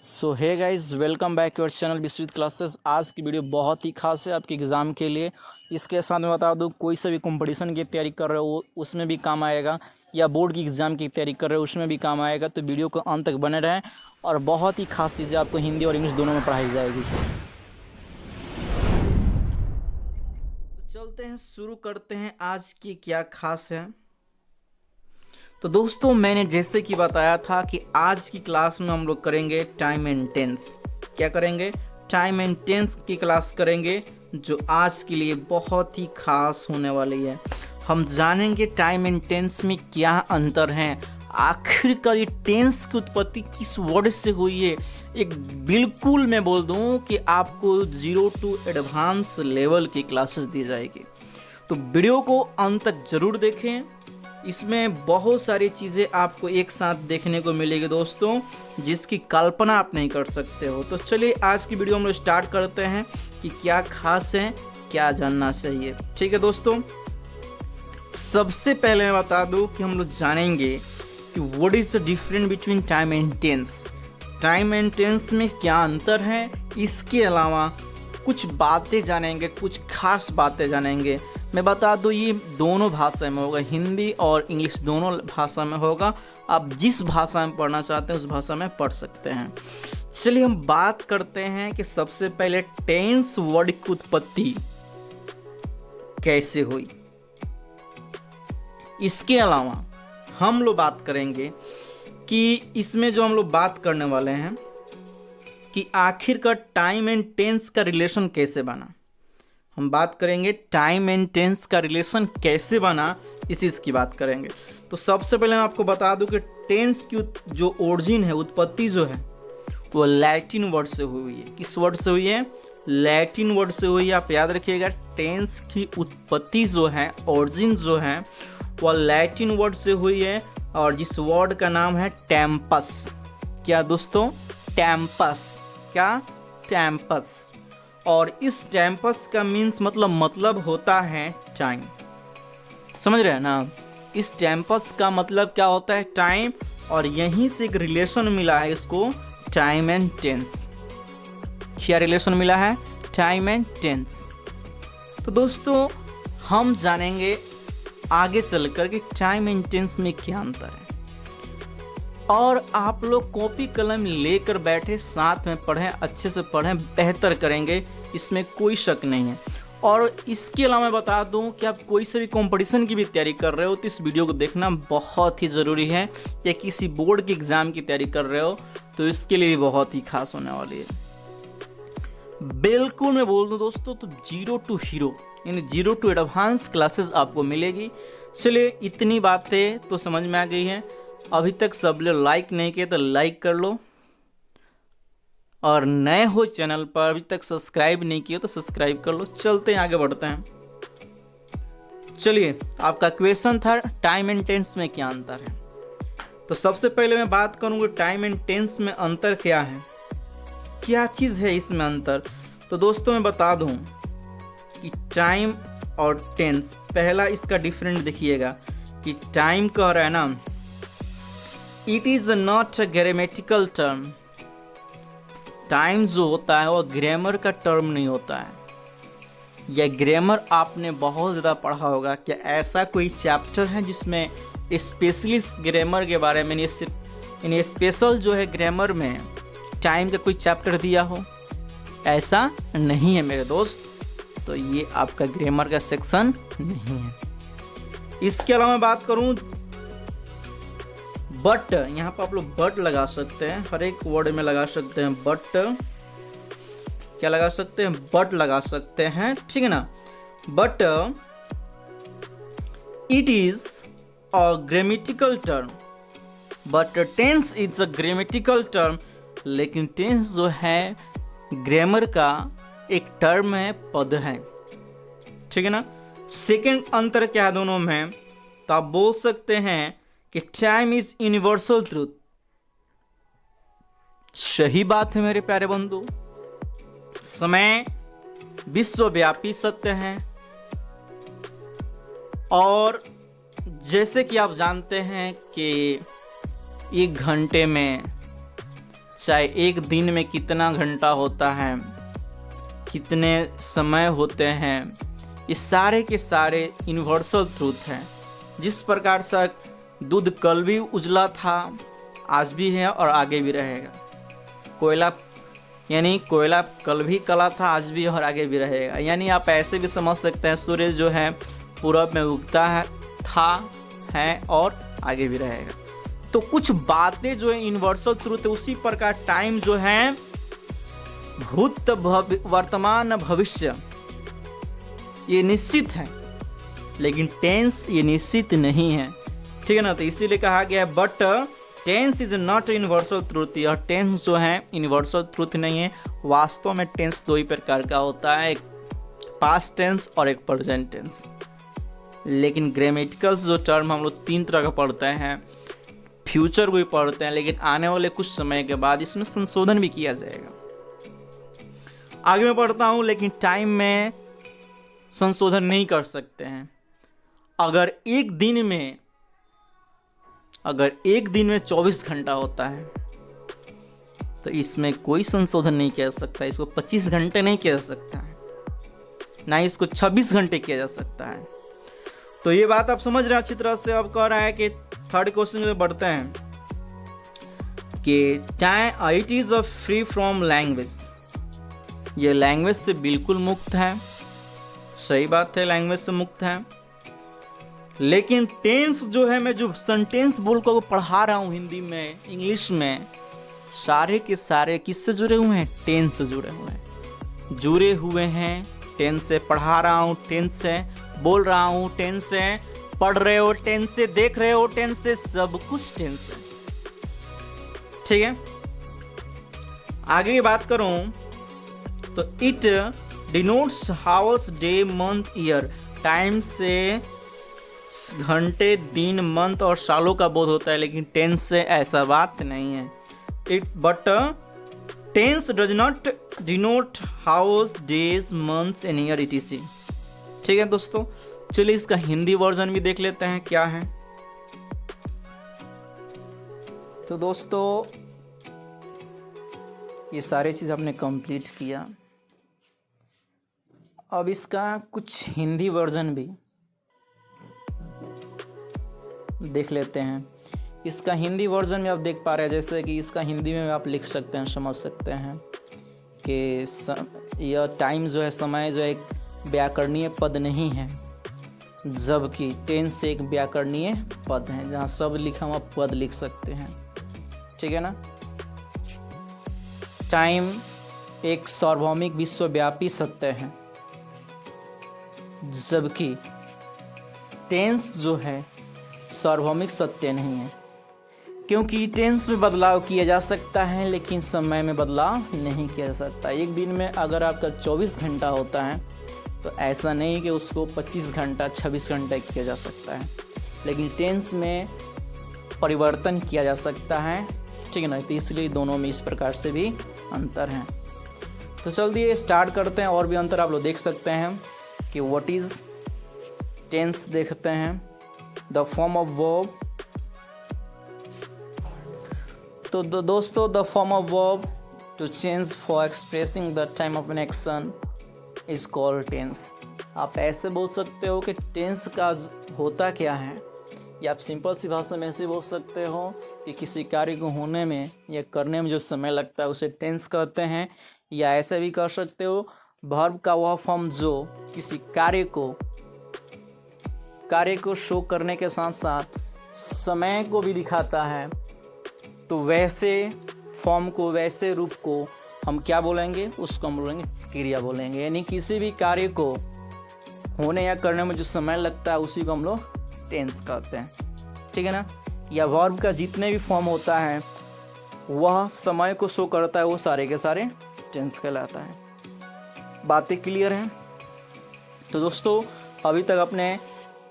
So hey guys, welcome back your channel Vishwit classes. आज की video बहुत ही खास है आपके एग्ज़ाम के लिए। इसके साथ मैं बता दूं, कोई सा भी कंपटीशन की तैयारी कर रहे हो उसमें भी काम आएगा, या बोर्ड की एग्ज़ाम की तैयारी कर रहे हो उसमें भी काम आएगा। तो वीडियो को अंत तक बने रहें और बहुत ही खास चीज़ें आपको हिंदी और इंग्लिश दोनों में पढ़ाई जाएगी। तो चलते हैं, शुरू करते हैं आज की क्या खास है। तो दोस्तों, मैंने जैसे कि बताया था कि आज की क्लास में हम लोग करेंगे टाइम एंड टेंस। क्या करेंगे? टाइम एंड टेंस की क्लास करेंगे, जो आज के लिए बहुत ही खास होने वाली है। हम जानेंगे टाइम एंड टेंस में क्या अंतर है, आखिरकार ये टेंस की उत्पत्ति किस वर्ड से हुई है। एक बिल्कुल मैं बोल दूं कि आपको 0 टू एडवांस लेवल की क्लासेस दी जाएगी। तो वीडियो को अंत तक जरूर देखें, इसमें बहुत सारी चीज़ें आपको एक साथ देखने को मिलेगी दोस्तों, जिसकी कल्पना आप नहीं कर सकते हो। तो चलिए आज की वीडियो हम लोग स्टार्ट करते हैं कि क्या खास है, क्या जानना चाहिए। ठीक है दोस्तों, सबसे पहले मैं बता दूं कि हम लोग जानेंगे कि what is the difference between time and tense. Time and tense में क्या अंतर है, इसके अलावा कुछ बातें जानेंगे, कुछ खास बातें जानेंगे। मैं बता दूं, ये दोनों भाषा में होगा, हिंदी और इंग्लिश दोनों भाषा में होगा। आप जिस भाषा में पढ़ना चाहते हैं उस भाषा में पढ़ सकते हैं। चलिए हम बात करते हैं कि सबसे पहले टेंस वर्ड की उत्पत्ति कैसे हुई। इसके अलावा हम लोग बात करेंगे कि इसमें जो हम लोग बात करने वाले हैं कि आखिरकार टाइम एंड टेंस का रिलेशन कैसे बना। हम बात करेंगे टाइम एंड टेंस का रिलेशन कैसे बना, इस चीज़ की बात करेंगे। तो सबसे पहले मैं आपको बता दूं कि टेंस की जो ओरिजिन है, उत्पत्ति जो है, वो लैटिन वर्ड से हुई है। किस वर्ड से हुई है? लैटिन वर्ड से हुई है। आप याद रखिएगा, टेंस की उत्पत्ति जो है, ओरिजिन जो है, वह लैटिन वर्ड से हुई है, और जिस वर्ड का नाम है टेम्पस। क्या दोस्तों? टेम्पस। क्या? टेम्पस। और इस टेम्पस का मीन्स मतलब होता है टाइम। समझ रहे हैं ना? इस टेम्पस का मतलब क्या होता है? टाइम। और यहीं से एक रिलेशन मिला है इसको, टाइम एंड टेंस। क्या रिलेशन मिला है? Time and tense. तो दोस्तों, हम जानेंगे आगे चलकर कि टाइम एंड टेंस में क्या अंतर है। और आप लोग कॉपी कलम लेकर बैठे, साथ में पढ़ें, अच्छे से पढ़ें, बेहतर करेंगे, इसमें कोई शक नहीं है। और इसके अलावा मैं बता दूं कि आप कोई से भी कंपटीशन की भी तैयारी कर रहे हो तो इस वीडियो को देखना बहुत ही ज़रूरी है। या किसी बोर्ड के एग्ज़ाम की तैयारी कर रहे हो तो इसके लिए बहुत ही खास होने वाली है। बिल्कुल मैं बोल दूं दोस्तों, तो 0 टू हीरो यानी 0 टू एडवांस क्लासेस आपको मिलेगी। चलिए, इतनी बातें तो समझ में आ गई हैं। अभी तक सब लोग लाइक नहीं किए तो लाइक कर लो, और नए हो चैनल पर, अभी तक सब्सक्राइब नहीं किए तो सब्सक्राइब कर लो। चलते हैं, आगे बढ़ते हैं। चलिए, आपका क्वेश्चन था टाइम एंड टेंस में क्या अंतर है। तो सबसे पहले मैं बात करूंगा टाइम एंड टेंस में अंतर क्या है, क्या चीज़ है इसमें अंतर। तो दोस्तों मैं बता दूं कि टाइम और टेंस, पहला इसका डिफरेंट देखिएगा कि टाइम कह रहा है ना, it is not a grammatical term. Time जो होता है वो ग्रामर का टर्म नहीं होता है। यह ग्रामर आपने बहुत ज़्यादा पढ़ा होगा। क्या ऐसा कोई चैप्टर है जिसमें स्पेशलिस्ट ग्रामर के बारे में, यानी स्पेशल जो है ग्रामर में टाइम का कोई चैप्टर दिया हो? ऐसा नहीं है मेरे दोस्त। तो ये आपका ग्रामर का सेक्शन नहीं है। इसके अलावा मैं बात करूं, बट, यहाँ पर आप लोग बट लगा सकते हैं, हर एक वर्ड में लगा सकते हैं बट। क्या लगा सकते हैं? बट लगा सकते हैं, ठीक है ना। But it is a grammatical term, but tense is a grammatical term. लेकिन टेंस जो है ग्रामर का एक टर्म है, पद है, ठीक है ना। सेकंड अंतर क्या है दोनों में? तो आप बोल सकते हैं कि टाइम इज यूनिवर्सल ट्रूथ। सही बात है मेरे प्यारे बंधु, समय विश्वव्यापी सत्य है। और जैसे कि आप जानते हैं कि 1 घंटे में चाहे एक दिन में कितना घंटा होता है, कितने समय होते हैं, ये सारे के सारे यूनिवर्सल ट्रूथ हैं। जिस प्रकार से दूध कल भी उजला था, आज भी है और आगे भी रहेगा। कोयला कोयला कल भी काला था, आज भी और आगे भी रहेगा। यानी आप ऐसे भी समझ सकते हैं सूर्य जो है पूरब में उगता है और आगे भी रहेगा। तो कुछ बातें जो है यूनिवर्सल ट्रूथ है, उसी प्रकार टाइम जो है भूत वर्तमान भविष्य ये निश्चित है, लेकिन टेंस ये निश्चित नहीं है। ठीक है ना। तो इसीलिए कहा गया है but tense is not universal truth. यह टेंस जो है यूनिवर्सल ट्रूथ नहीं है। वास्तव में टेंस दो ही प्रकार का होता है, एक पास्ट टेंस और एक प्रेजेंट टेंस। लेकिन ग्रामेटिकल जो टर्म हम लोग 3 तरह का पढ़ते हैं, फ्यूचर को भी पढ़ते हैं, लेकिन आने वाले कुछ समय के बाद इसमें संशोधन भी किया जाएगा। आगे मैं पढ़ता हूँ, लेकिन टाइम में संशोधन नहीं कर सकते हैं। अगर एक दिन में 24 घंटा होता है तो इसमें कोई संशोधन नहीं किया जा सकता। इसको 25 घंटे नहीं किया जा सकता है, ना ही इसको 26 घंटे किया जा सकता है। तो ये बात आप समझ रहे हैं अच्छी तरह से। अब कह रहा है कि थर्ड क्वेश्चन में बढ़ते हैं कि चाहे it is free from language, ये लैंग्वेज से बिल्कुल मुक्त है। सही बात है, लैंग्वेज से मुक्त है। लेकिन टेंस जो है, मैं जो सेंटेंस बोलकर पढ़ा रहा हूँ हिंदी में, इंग्लिश में, सारे के सारे किससे जुड़े हुए हैं? टेंस से जुड़े हुए हैं। टेंस से पढ़ा रहा हूँ, टेंस से बोल रहा हूँ, टेंस से पढ़ रहे हो, टेंस से देख रहे हो, टेंस से सब कुछ टेंस से। ठीक है। आगे की बात करूं तो it denotes hours, day, month, year. Time से घंटे, दिन, मंथ और सालों का बोध होता है, लेकिन टेंस से ऐसा बात नहीं है। But tense does not denote hours, days, months and year etc। ठीक है दोस्तों, चलिए इसका हिंदी वर्जन भी देख लेते हैं क्या है। तो दोस्तों ये सारे चीज़ आपने कंप्लीट किया। अब इसका कुछ हिंदी वर्जन भी देख लेते हैं। इसका हिंदी वर्जन में आप देख पा रहे हैं, जैसे कि इसका हिंदी में आप लिख सकते हैं, समझ सकते हैं कि यह टाइम जो है, समय जो है, एक व्याकरणीय पद नहीं है, जबकि टेंस से एक व्याकरणीय पद है, जहाँ सब लिखा हुआ पद लिख सकते हैं। ठीक है ना। टाइम एक सार्वभौमिक विश्वव्यापी सत्य है, जबकि टेंस जो है सार्वभौमिक सत्य नहीं है, क्योंकि टेंस में बदलाव किया जा सकता है लेकिन समय में बदलाव नहीं किया जा सकता। एक दिन में अगर आपका 24 घंटा होता है तो ऐसा नहीं कि उसको 25 घंटा 26 घंटा किया जा सकता है, लेकिन टेंस में परिवर्तन किया जा सकता है। ठीक है ना। तो इसलिए दोनों में इस प्रकार से भी अंतर है। तो चलिए स्टार्ट करते हैं। और भी अंतर आप लोग देख सकते हैं कि व्हाट इज़ टेंस देखते हैं। द फॉर्म ऑफ वर्ब, तो दोस्तों the form of verb to change for expressing the time of an action is called tense. आप ऐसे बोल सकते हो कि टेंस का होता क्या है, या आप सिंपल सी भाषा में ऐसे बोल सकते हो कि किसी कार्य को होने में या करने में जो समय लगता है उसे टेंस कहते हैं। या ऐसे भी कर सकते हो वर्ब का वह फॉर्म जो किसी कार्य को शो करने के साथ साथ समय को भी दिखाता है, तो वैसे फॉर्म को, वैसे रूप को हम क्या बोलेंगे? उसको हम बोलेंगे क्रिया बोलेंगे। यानी किसी भी कार्य को होने या करने में जो समय लगता है उसी को हम लोग टेंस कहते हैं। ठीक है ना। या वर्ब का जितने भी फॉर्म होता है वह समय को शो करता है, वो सारे के सारे टेंस कहलाता है। बातें क्लियर हैं? तो दोस्तों अभी तक अपने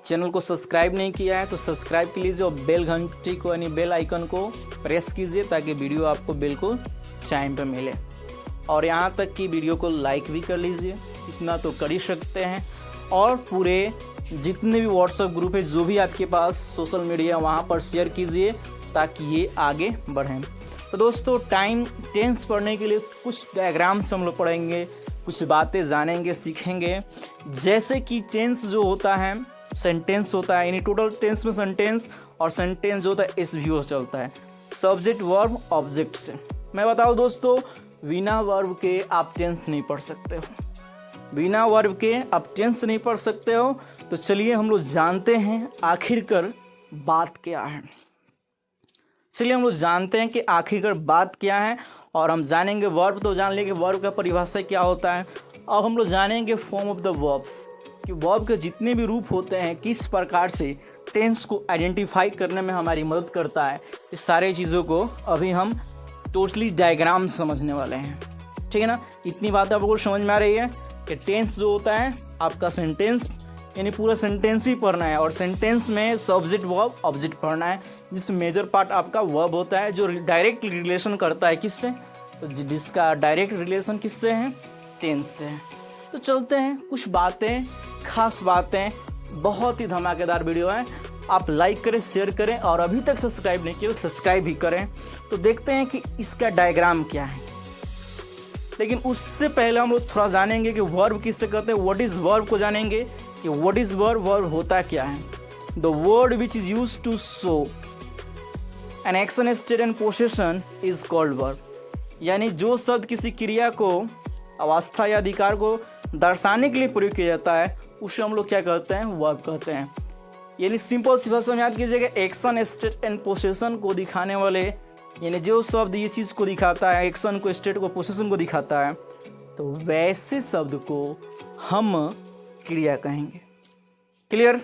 चैनल को सब्सक्राइब नहीं किया है तो सब्सक्राइब कर लीजिए और बेल घंटी को यानी बेल आइकन को प्रेस कीजिए ताकि वीडियो आपको बिल्कुल टाइम पे मिले। और यहाँ तक कि वीडियो को लाइक भी कर लीजिए, इतना तो कर ही सकते हैं। और पूरे जितने भी व्हाट्सएप ग्रुप है, जो भी आपके पास सोशल मीडिया, वहाँ पर शेयर कीजिए ताकि ये आगे बढ़ें। तो दोस्तों टाइम टेंस पढ़ने के लिए कुछ डायग्राम्स हम लोग पढ़ेंगे, कुछ बातें जानेंगे, सीखेंगे। जैसे कि टेंस जो होता है सेंटेंस होता है, यानी टोटल टेंस में सेंटेंस और सेंटेंस जो होता है एसवीओ चलता है, सब्जेक्ट वर्ब ऑब्जेक्ट से। मैं बताऊँ दोस्तों, बिना वर्ब के आप टेंस नहीं पढ़ सकते हो, बिना वर्ब के आप टेंस नहीं पढ़ सकते हो। तो चलिए हम लोग जानते हैं आखिरकार बात क्या है। चलिए हम लोग जानते हैं कि आखिरकार बात क्या है, और हम जानेंगे वर्ब तो जान लेंगे वर्ब का परिभाषा क्या होता है। अब हम लोग जानेंगे फॉर्म ऑफ द वर्ब्स, कि वर्ब के जितने भी रूप होते हैं किस प्रकार से टेंस को आइडेंटिफाई करने में हमारी मदद करता है। इस सारे चीज़ों को अभी हम टोटली डायग्राम समझने वाले हैं, ठीक है ना। इतनी बात आपको समझ में आ रही है कि टेंस जो होता है आपका सेंटेंस, यानी पूरा सेंटेंस ही पढ़ना है, और सेंटेंस में सब्जेक्ट वर्ब ऑब्जेक्ट पढ़ना है, जिसमें मेजर पार्ट आपका वर्ब होता है जो डायरेक्ट रिलेशन करता है किससे, तो जिसका डायरेक्ट रिलेशन किससे है, टेंस से है। तो चलते हैं, कुछ बातें, खास बातें, बहुत ही धमाकेदार वीडियो है। आप लाइक करें, शेयर करें, और अभी तक सब्सक्राइब नहीं किया सब्सक्राइब भी करें। तो देखते हैं कि इसका डायग्राम क्या है। लेकिन उससे पहले हम लोग थोड़ा जानेंगे कि वर्ब किससे कहते हैं, व्हाट इज़ वर्ब को जानेंगे कि व्हाट इज़ वर्ब, वर्ब होता क्या है। The word which is use to show an action, state and possession is called verb. यानी जो शब्द किसी क्रिया को, अवस्था या अधिकार को दर्शाने के लिए प्रयोग किया जाता है उसे हम लोग क्या कहते हैं, वर्ब कहते हैं। यानी सिंपल सी भाषा में याद कीजिएगा, एक्शन, स्टेट एंड पोसेशन को दिखाने वाले, यानी जो शब्द ये चीज़ को दिखाता है, एक्शन को, स्टेट को, पोसेशन को दिखाता है, तो वैसे शब्द को हम क्रिया कहेंगे। क्लियर?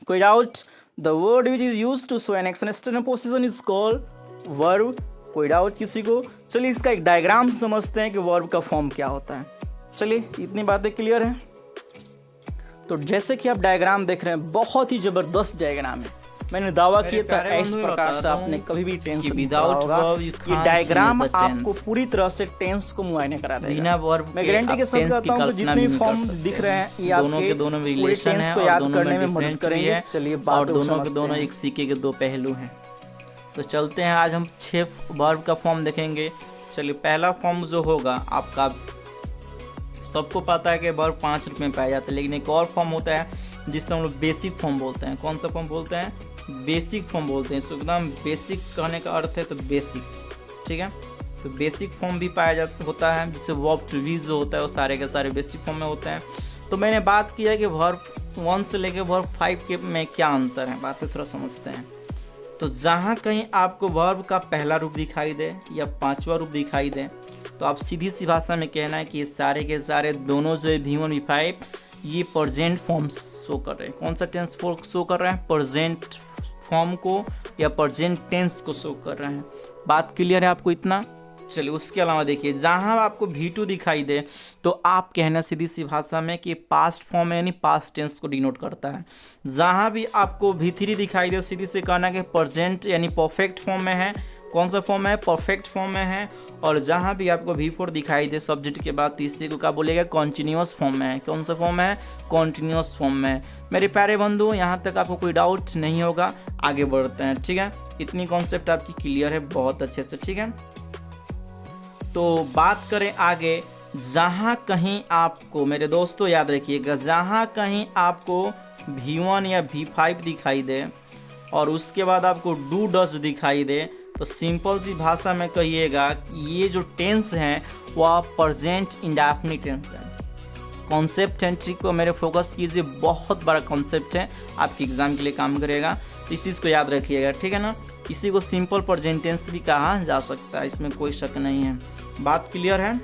कोई doubt? The word which is use to show an action, state and possession is called verb. कोई डाउट किसी को? चलिए इसका एक डायग्राम समझते हैं कि वर्ब का फॉर्म क्या होता है। चलिए इतनी बातें क्लियर है। तो जैसे कि आप डायग्राम देख रहे हैं, बहुत ही जबरदस्त डायग्राम है। मैंने दावा किया था इस प्रकार से आपने कभी भी टेंस विदाउट वर्ब, ये डायग्राम आपको पूरी तरह से टेंस को मुआयने करा देगा। बिना वर्ब मैं गारंटी के साथ कहता हूं कि जितने फॉर्म दिख रहे हैं ये दोनों के दोनों रिलेशन है, को याद करने में मदद करेंगे। चलिए और दोनों के दोनों एक सिक्के के दो पहलू हैं। तो चलते हैं, आज हम 6 वर्ब का फॉर्म देखेंगे। चलिए पहला फॉर्म जो होगा आपका, सबको पता है कि वर्ब 5 रूप में पाया जाता है, लेकिन एक और फॉर्म होता है जिससे हम लोग बेसिक फॉर्म बोलते हैं। कौन सा फॉर्म बोलते हैं? बेसिक फॉर्म बोलते हैं। इसको एकदम बेसिक कहने का अर्थ है तो बेसिक, ठीक है। तो बेसिक फॉर्म भी पाया जाता होता है, जिससे वर्ब टू बी जो होता है वो सारे के सारे बेसिक फॉर्म में होते हैं। तो मैंने बात किया कि वर्ब 1 से लेकर वर्ब 5 के में क्या अंतर है, बातें थोड़ा समझते हैं। तो जहाँ कहीं आपको वर्ब का पहला रूप दिखाई दे या 5वां रूप दिखाई दे, तो आप सीधी सी भाषा में कहना है कि ये सारे के सारे दोनों जो V1 V5 ये प्रेजेंट फॉर्म शो कर रहे हैं। कौन सा टेंस फॉर्म शो कर रहे हैं? प्रेजेंट फॉर्म को या प्रेजेंट टेंस को शो कर रहे हैं। बात क्लियर है आपको इतना? चलिए उसके अलावा देखिए, जहाँ आपको V2 दिखाई दे तो आप कहना सीधी सी भाषा में कि पास्ट फॉर्म है, यानी पास्ट टेंस को डिनोट करता है। जहाँ भी आपको V3 दिखाई दे, सीधी से कहना कि प्रेजेंट यानी परफेक्ट फॉर्म में है। कौन सा फॉर्म है? परफेक्ट फॉर्म में है। और जहाँ भी आपको V4 दिखाई दे सब्जेक्ट के बाद, तीसरे को क्या बोलेगा? कॉन्टिन्यूअस फॉर्म में है। कौन सा फॉर्म है? कॉन्टिन्यूअस फॉर्म में है। मेरे प्यारे बंधु, यहाँ तक आपको कोई डाउट नहीं होगा। आगे बढ़ते हैं, ठीक है। इतनी कॉन्सेप्ट आपकी क्लियर है बहुत अच्छे से, ठीक है। तो बात करें आगे, जहाँ कहीं आपको, मेरे दोस्तों याद रखिएगा, जहाँ कहीं आपको V1 या V5 दिखाई दे और उसके बाद आपको डू डज दिखाई दे, तो सिंपल सी भाषा में कहिएगा कि ये जो टेंस है वह प्रेजेंट इंडेफिनिट टेंस है। कॉन्सेप्ट है, ठीक को मेरे फोकस कीजिए, बहुत बड़ा कॉन्सेप्ट है, आपके एग्जाम के लिए काम करेगा। इस चीज़ को याद रखिएगा, ठीक है ना। इसी को सिंपल प्रेजेंट टेंस भी कहा जा सकता है, इसमें कोई शक नहीं है। बात क्लियर है?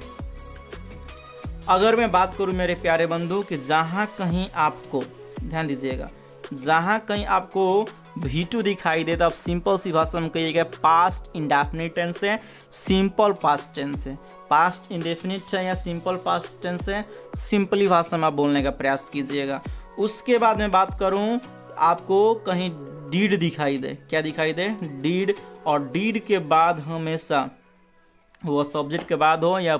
अगर मैं बात करूं मेरे प्यारे बंधु कि जहां कहीं आपको, ध्यान दीजिएगा, जहां कहीं आपको V2 दिखाई दे तो आप सिंपल सी भाषा में कहिएगा पास्ट इंडेफिनिट टेंस है, सिंपल पास्ट टेंस है। पास्ट इंडेफिनिट है या सिंपल पास्ट टेंस है, सिंपली भाषा में आप बोलने का प्रयास कीजिएगा। उसके बाद मैं बात करूं, आपको कहीं डीड दिखाई दे, क्या दिखाई दे? डीड। और डीड के बाद हमेशा वो सब्जेक्ट के बाद हो या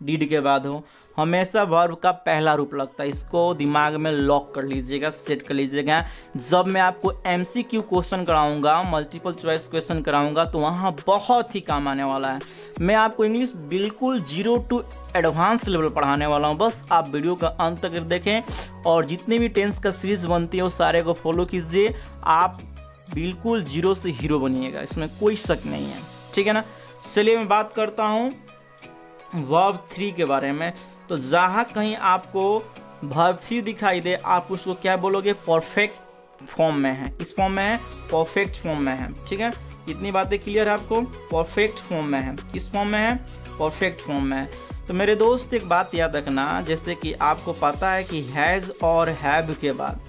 डीड के बाद हो, हमेशा वर्ब का पहला रूप लगता है। इसको दिमाग में लॉक कर लीजिएगा, सेट कर लीजिएगा। जब मैं आपको MCQ क्वेश्चन कराऊंगा, मल्टीपल चॉइस क्वेश्चन कराऊंगा, तो वहाँ बहुत ही काम आने वाला है। मैं आपको इंग्लिश बिल्कुल 0 to एडवांस लेवल पढ़ाने वाला हूँ। बस आप वीडियो का अंत तक देखें और जितनी भी टेंस का सीरीज बनती है वो सारे को फॉलो कीजिए। आप बिल्कुल 0 से हीरो बनिएगा, इसमें कोई शक नहीं है, ठीक है ना। चलिए मैं बात करता हूँ वर्ब 3 के बारे में। तो जहाँ कहीं आपको वर्ब 3 दिखाई दे, आप उसको क्या बोलोगे? परफेक्ट फॉर्म में है। किस फॉर्म में है? परफेक्ट फॉर्म में है, ठीक है। इतनी बातें क्लियर है आपको? परफेक्ट फॉर्म में है। किस फॉर्म में है? परफेक्ट फॉर्म में है। तो मेरे दोस्त एक बात याद रखना, जैसे कि आपको पता है कि हैज़ और हैव के बाद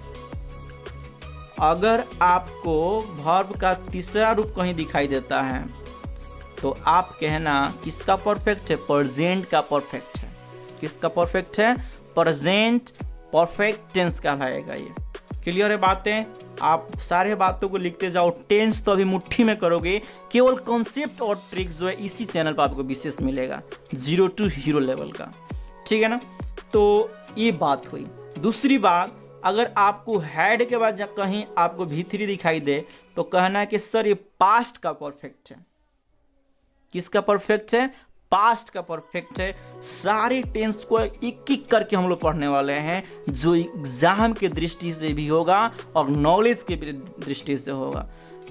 अगर आपको वर्ब का तीसरा रूप कहीं दिखाई देता है तो आप कहना किसका परफेक्ट है? प्रेजेंट का परफेक्ट है। किसका परफेक्ट है? प्रेजेंट परफेक्ट टेंस कहलाएगा ये। क्लियर है बातें? आप सारे बातों को लिखते जाओ। टेंस तो अभी मुट्ठी में करोगे, केवल कॉन्सेप्ट और ट्रिक जो है इसी चैनल पर आपको विशेष मिलेगा, 0 to हीरो लेवल का, ठीक है ना। तो ये बात हुई। दूसरी बात, अगर आपको हैड के बाद कहीं आपको V3 दिखाई दे तो कहना है कि सर ये पास्ट का परफेक्ट है। किसका परफेक्ट है? पास्ट का परफेक्ट है। सारे टेंस को एक एक करके हम लोग पढ़ने वाले हैं, जो एग्जाम के दृष्टि से भी होगा और नॉलेज के दृष्टि से होगा।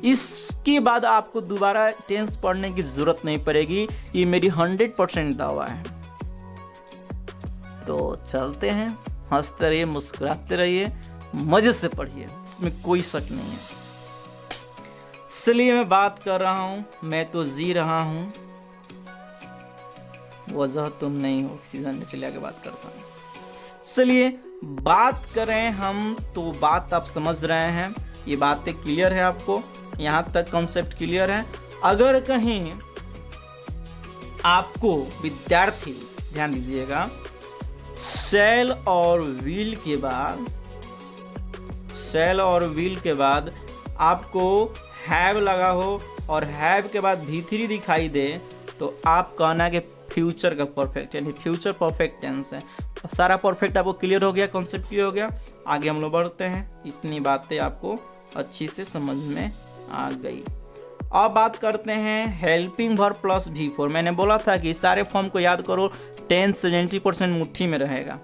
इसके बाद आपको दोबारा टेंस पढ़ने की जरूरत नहीं पड़ेगी, ये मेरी 100% दावा है। तो चलते हैं, हंसते रहिए, मुस्कुराते रहिए, मजे से पढ़िए, इसमें कोई शक नहीं है। चलिए मैं बात कर रहा हूँ, मैं तो जी रहा हूँ, वजह तुम नहीं हो सीजन में। चलिए आगे बात करता हूँ। चलिए बात करें हम, तो बात आप समझ रहे हैं, ये बातें क्लियर है आपको, यहाँ तक कॉन्सेप्ट क्लियर है। अगर कहीं आपको विद्यार्थी, ध्यान दीजिएगा, शैल और विल के बाद आपको हैव लगा हो और हैव के बाद V3 दिखाई दे तो आप कहना कि फ्यूचर का परफेक्ट, यानी फ्यूचर परफेक्ट टेंस है। सारा परफेक्ट आपको क्लियर हो गया, कॉन्सेप्ट क्लियर हो गया। आगे हम लोग बढ़ते हैं। इतनी बातें आपको अच्छी से समझ में आ गई। अब बात करते हैं हेल्पिंग वर्ब प्लस V4। मैंने बोला था कि सारे फॉर्म को याद करो, 10 से 90% मुट्ठी में रहेगा।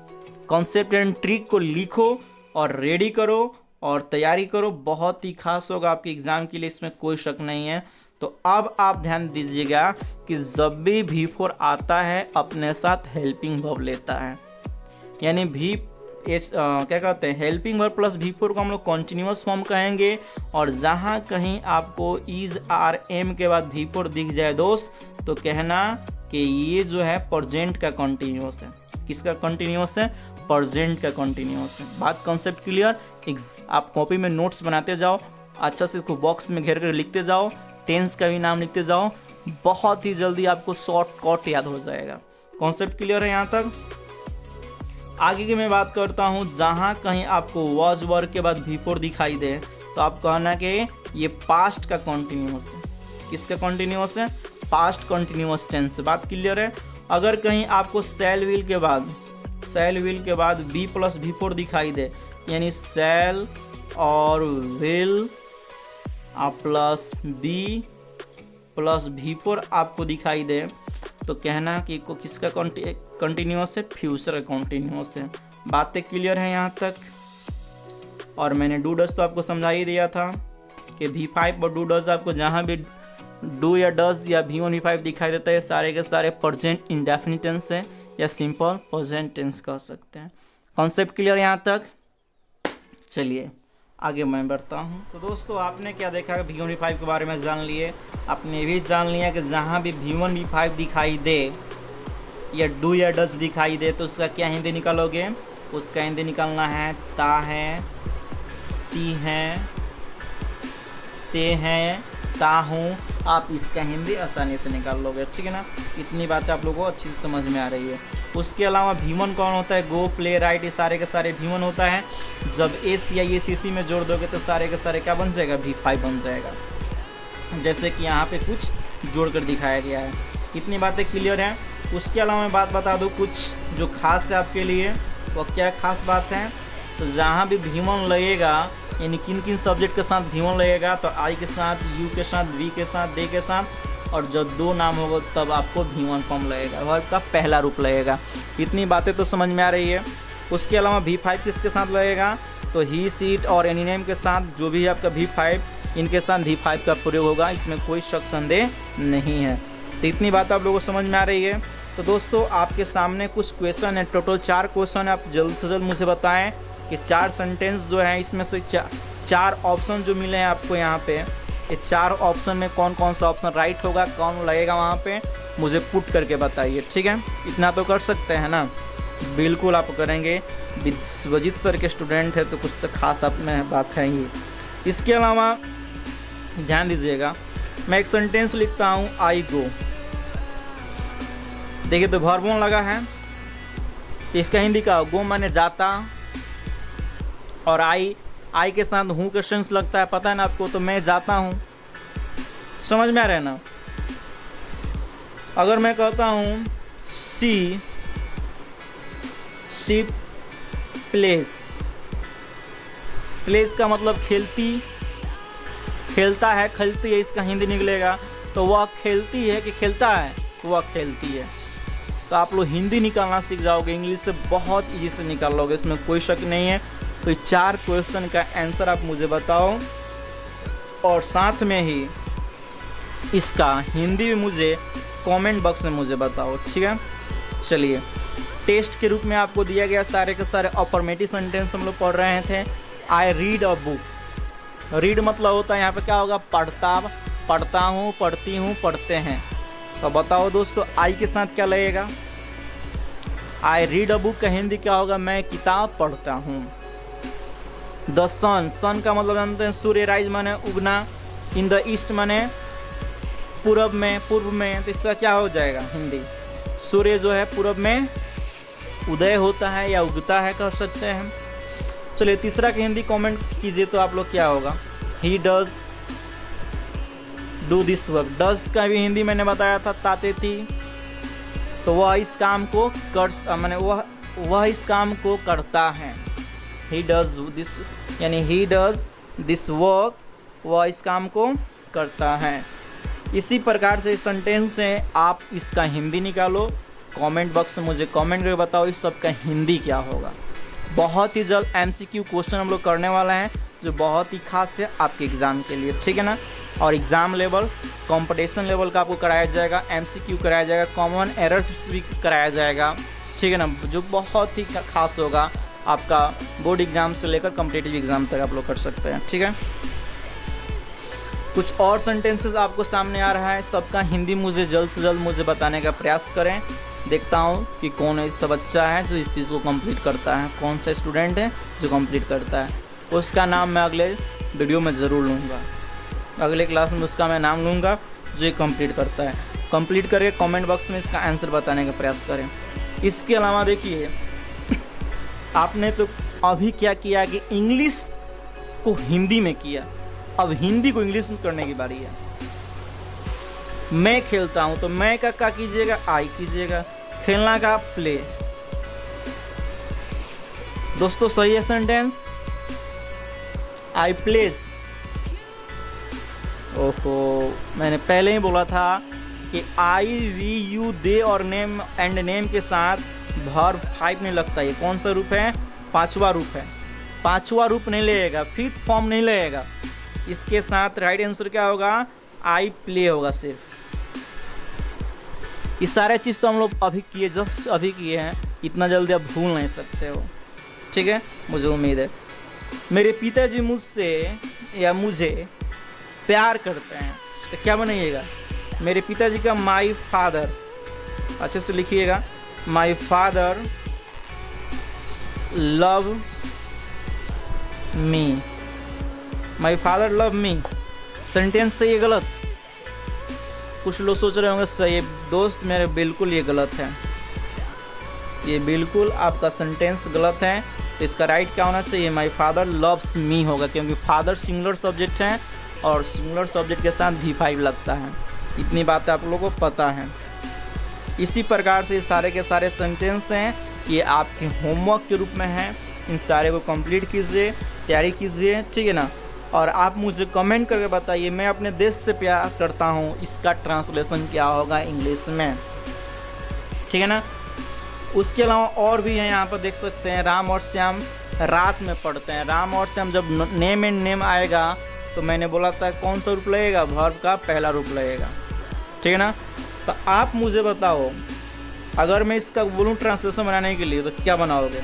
कॉन्सेप्ट एंड ट्रिक को लिखो और रेडी करो और तैयारी करो, बहुत ही खास होगा आपके एग्जाम के लिए, इसमें कोई शक नहीं है। तो अब आप ध्यान दीजिएगा कि जब भी V4 आता है अपने साथ हेल्पिंग वर्ब लेता है, यानी क्या कहते हैं, हेल्पिंग वर्ब प्लस V4 को हम लोग कॉन्टिन्यूअस फॉर्म कहेंगे। और जहाँ कहीं आपको इज आर एम के बाद V4 दिख जाए दोस्त, तो कहना कि ये जो है प्रेजेंट का कॉन्टिन्यूअस है। किसका कॉन्टिन्यूअस है? प्रेजेंट का कॉन्टिन्यूअस है। बात कॉन्सेप्ट क्लियर? आप कॉपी में नोट्स बनाते जाओ, अच्छा से इसको बॉक्स में घेर कर लिखते जाओ, टेंस का भी नाम लिखते जाओ, बहुत ही जल्दी आपको शॉर्टकट याद हो जाएगा। कॉन्सेप्ट क्लियर है यहाँ तक? आगे की मैं बात करता हूँ, जहाँ कहीं आपको वॉज वर्ब के बाद V4 दिखाई दे तो आप कहना कि ये पास्ट का कॉन्टिन्यूअस है। किसका कॉन्टिन्यूअस है? पास्ट कॉन्टिन्यूअस टेंस से। बात क्लियर है? अगर कहीं आपको शैल विल के बाद B प्लस V4 दिखाई दे, यानी शैल और will plus B plus V4 आपको दिखाई दे तो कहना कि किसका कंटिन्यूअस है? फ्यूचर का कंटिन्यूअस है। बातें क्लियर हैं यहाँ तक? और मैंने डू डज तो आपको समझा ही दिया था कि V5 और डू डज आपको जहाँ भी डू या डज या V1 V5 दिखाई देता है, सारे के सारे प्रेजेंट इंडेफिनिट टेंस है या सिंपल प्रेजेंट टेंस कह सकते हैं। कॉन्सेप्ट क्लियर यहाँ तक? चलिए आगे मैं बढ़ता हूँ। तो दोस्तों आपने क्या देखा, V1 V5 के बारे में जान लिए। आपने भी जान लिया कि जहाँ भी V1 V5 दिखाई दे या डू या डज दिखाई दे तो उसका क्या हिंदी निकालोगे? उसका हिंदी निकालना है ता है, ती है, ते हैं, ता हूँ। आप इसका हिंदी आसानी से निकाल लोगे, ठीक है ना। इतनी बातें आप लोगों को अच्छी से समझ में आ रही है। उसके अलावा V1 कौन होता है? गो, प्ले, राइट, ये सारे के सारे V1 होता है। जब एस या ये CC में जोड़ दोगे तो सारे के सारे क्या बन जाएगा? V5 बन जाएगा। जैसे कि यहाँ पे कुछ जोड़ कर दिखाया गया है। इतनी बातें क्लियर हैं? उसके अलावा मैं बात बता दूँ कुछ जो खास है आपके लिए, वो क्या खास बात है। तो जहाँ भी V1 लगेगा, यानी किन किन सब्जेक्ट के साथ V1 लगेगा, तो I के साथ, U के साथ, V के साथ, D के साथ, और जब 2 नाम होगा तब आपको V1 फॉर्म लगेगा, वर्ब का पहला रूप लगेगा। इतनी बातें तो समझ में आ रही है। उसके अलावा V5 किसके साथ लगेगा, तो ही, सीट और एनी नेम के साथ, जो भी है आपका V5, इनके साथ V5 का प्रयोग होगा, इसमें कोई शक संदेह नहीं है। तो इतनी बात आप लोगों को समझ में आ रही है। तो दोस्तों आपके सामने कुछ क्वेश्चन है, टोटल 4 क्वेश्चन है। आप जल्द से जल्द मुझे बताएं कि 4 सेंटेंस जो है, इसमें से 4 ऑप्शन जो मिले हैं आपको यहाँ पे, ये 4 ऑप्शन में कौन कौन सा ऑप्शन राइट होगा, कौन लगेगा वहाँ पे, मुझे पुट करके बताइए, ठीक है। इतना तो कर सकते हैं ना, बिल्कुल आप करेंगे। विश्वजीत सर के स्टूडेंट है तो कुछ तो खास आप में बात है ही। इसके अलावा ध्यान दीजिएगा, मैं एक सेंटेंस लिखता हूँ, आई गो। देखिए तो वर्ब वन लगा है, तो इसका हिंदी का गो माने जाता, और आई के साथ हूँ क्वेश्चन लगता है, पता है ना आपको, तो मैं जाता हूँ। समझ में आ रहा है ना। अगर मैं कहता हूँ सी प्लेज, प्लेज का मतलब खेलती, खेलता है, खेलती है, इसका हिंदी निकलेगा। तो वह खेलती है कि खेलता है, वह खेलती है। तो आप लोग हिंदी निकालना सीख जाओगे, इंग्लिश से बहुत ईजी से निकाल लोगे, इसमें कोई शक नहीं है। तो 4 क्वेश्चन का आंसर आप मुझे बताओ, और साथ में ही इसका हिंदी भी मुझे कमेंट बॉक्स में मुझे बताओ, ठीक है। चलिए, टेस्ट के रूप में आपको दिया गया सारे के सारे अफर्मेटिव सेंटेंस हम लोग पढ़ रहे थे। I read a book, read मतलब होता है यहाँ पे क्या होगा, पढ़ता हूँ, पढ़ती हूँ, पढ़ते हैं। तो बताओ दोस्तों, आई के साथ क्या लगेगा, आई रीड अ बुक का हिंदी क्या होगा, मैं किताब पढ़ता हूँ। द सन का मतलब जानते हैं सूर्य, राइज माने उगना, इन द ईस्ट माने पूरब में, पूर्व में। तो इसका क्या हो जाएगा हिंदी, सूर्य जो है पूरब में उदय होता है या उगता है, कह सकते हैं। चलिए तीसरा का हिंदी कमेंट कीजिए तो आप लोग क्या होगा, he does do this work. Does का भी हिंदी मैंने बताया था, ताते थी, तो वह इस काम को कर, माने वह इस काम को करता है। ही डज दिस, यानी ही डज दिस वर्क, वह इस काम को करता है। इसी प्रकार से सेंटेंस से आप इसका हिंदी निकालो, कमेंट बॉक्स में मुझे कमेंट करके बताओ इस सब का हिंदी क्या होगा। बहुत ही जल्द MCQ क्वेश्चन हम लोग करने वाला है, जो बहुत ही खास है आपके एग्ज़ाम के लिए, ठीक है ना। और एग्ज़ाम लेवल, कंपटीशन लेवल का आपको कराया जाएगा, MCQ कराया जाएगा, कॉमन एरर्स भी कराया जाएगा, ठीक है ना, जो बहुत ही खास होगा आपका बोर्ड एग्ज़ाम से लेकर कॉम्पिटिटिव एग्ज़ाम तक आप लोग कर सकते हैं, ठीक है। कुछ और सेंटेंसेस आपको सामने आ रहा है, सबका हिंदी मुझे जल्द से जल्द मुझे बताने का प्रयास करें। देखता हूँ कि कौन ऐसा बच्चा है जो इस चीज़ को कंप्लीट करता है, कौन सा स्टूडेंट है जो कंप्लीट करता है। उसका नाम मैं अगले वीडियो में ज़रूर लूँगा, अगले क्लास में उसका मैं नाम लूँगा जो ये कंप्लीट करता है। कंप्लीट करके कमेंट बॉक्स में इसका आंसर बताने का प्रयास करें। इसके अलावा देखिए, आपने तो अभी क्या किया कि इंग्लिश को हिंदी में किया, अब हिंदी को इंग्लिश में करने की बारी है। मैं खेलता हूं तो मैं का क्या कीजिएगा, आई कीजिएगा, खेलना का प्ले। दोस्तों सही है सेंटेंस, आई प्लेज। ओहो, मैंने पहले ही बोला था कि आई, वी, यू, दे और नेम एंड नेम के साथ वर्ब 5 नहीं लगता। ये कौन सा रूप है, 5वां रूप है। 5वां रूप नहीं लगेगा, 5th फॉर्म नहीं लगेगा। इसके साथ राइट आंसर क्या होगा, आई प्ले होगा सिर्फ। ये सारे चीज़ तो हम लोग अभी किए, जस्ट अभी किए हैं, इतना जल्दी आप भूल नहीं सकते हो, ठीक है। मुझे उम्मीद है मेरे पिताजी मुझसे या मुझे प्यार करते हैं, तो क्या बनाइएगा, मेरे पिताजी का माई फादर, अच्छे से लिखिएगा, my father love me, my father love me. Sentence सही है गलत, कुछ लोग सोच रहे होंगे सही है। दोस्त मेरे बिल्कुल ये गलत है, ये बिल्कुल आपका सेंटेंस गलत है। तो इसका राइट क्या होना चाहिए, माई फादर लव्स मी होगा, क्योंकि फादर सिंगुलर सब्जेक्ट है और सिंगुलर सब्जेक्ट के साथ V5 लगता है। इतनी बात आप लोगों को पता है। इसी प्रकार से सारे के सारे सेंटेंस हैं, ये आपके होमवर्क के रूप में हैं। इन सारे को कंप्लीट कीजिए, तैयारी कीजिए, ठीक है ना। और आप मुझे कमेंट करके बताइए, मैं अपने देश से प्यार करता हूँ, इसका ट्रांसलेशन क्या होगा इंग्लिश में, ठीक है ना। उसके अलावा और भी है, यहाँ पर देख सकते हैं, राम और श्याम रात में पढ़ते हैं। राम और श्याम जब नेम एंड नेम आएगा तो मैंने बोला था कौन सा रूप लगेगा, वर्ब का पहला रूप लगेगा, ठीक है ना। तो आप मुझे बताओ, अगर मैं इसका बोलूँ ट्रांसलेशन बनाने के लिए तो क्या बनाओगे?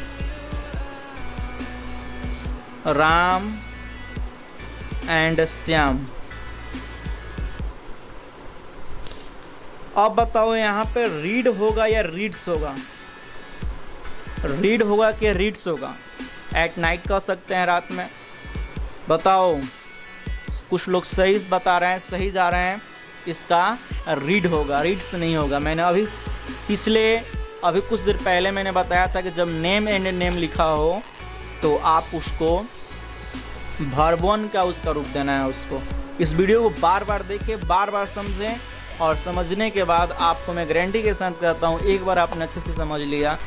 राम एंड श्याम। अब बताओ यहाँ पे रीड होगा या रीड्स होगा? रीड होगा कि रीड्स होगा? एट नाइट कह सकते हैं, रात में। बताओ, कुछ लोग सही बता रहे हैं, सही जा रहे हैं, इसका रीड होगा, रीड्स नहीं होगा। मैंने अभी कुछ देर पहले मैंने बताया था कि जब नेम एंड नेम लिखा हो तो आप उसको वर्ब वन का उसका रूप देना है उसको। इस वीडियो को बार बार देखें, बार बार समझें, और समझने के बाद आपको मैं गारंटी के साथ कहता हूँ, एक बार आपने अच्छे से समझ लिया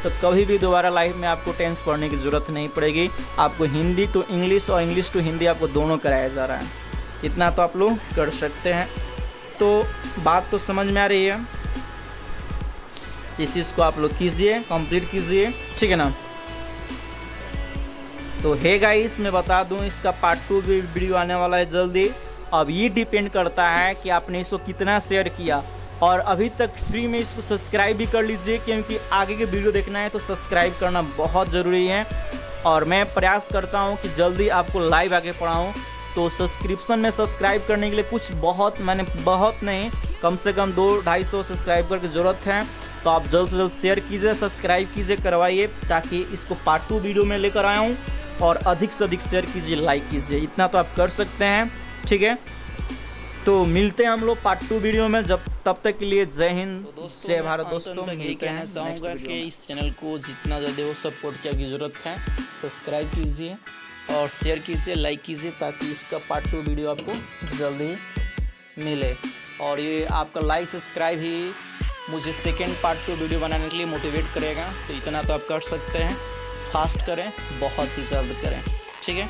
तो कभी भी दोबारा लाइफ में आपको टेंस पढ़ने की ज़रूरत नहीं पड़ेगी। आपको हिंदी टू इंग्लिश और इंग्लिश टू हिंदी आपको दोनों कराया जा रहा है। इतना तो आप लोग कर सकते हैं। तो बात तो समझ में आ रही है, इस चीज़ को आप लोग कीजिए, कंप्लीट कीजिए, ठीक है ना। तो हे गाइस, मैं बता दूं, इसका पार्ट 2 भी वीडियो आने वाला है जल्दी। अब ये डिपेंड करता है कि आपने इसको कितना शेयर किया, और अभी तक फ्री में इसको सब्सक्राइब भी कर लीजिए, क्योंकि आगे के वीडियो देखना है तो सब्सक्राइब करना बहुत ज़रूरी है। और मैं प्रयास करता हूँ कि जल्दी आपको लाइव आके पढ़ाऊँ। तो सब्सक्रिप्शन में सब्सक्राइब करने के लिए कुछ बहुत नहीं, कम से कम 200-250 सब्सक्राइबर की ज़रूरत है। तो आप जल्द से जल्द शेयर कीजिए, सब्सक्राइब कीजिए, करवाइए, ताकि इसको पार्ट 2 वीडियो में लेकर आया हूँ। और अधिक से अधिक शेयर कीजिए, लाइक कीजिए, इतना तो आप कर सकते हैं, ठीक है। तो मिलते हैं हम लोग पार्ट 2 वीडियो में, तब तक के लिए जय हिंद, जय भारत दोस्तों। यही कहना चाहूँगा कि इस चैनल को जितना जल्दी हो सपोर्ट किया की ज़रूरत है। सब्सक्राइब कीजिए और शेयर कीजिए, लाइक कीजिए, ताकि इसका पार्ट 2 वीडियो आपको जल्दी मिले। और ये आपका लाइक सब्सक्राइब ही मुझे सेकेंड पार्ट 2 वीडियो बनाने के लिए मोटिवेट करेगा। तो इतना तो आप कर सकते हैं, फास्ट करें, बहुत ही जल्द करें, ठीक है।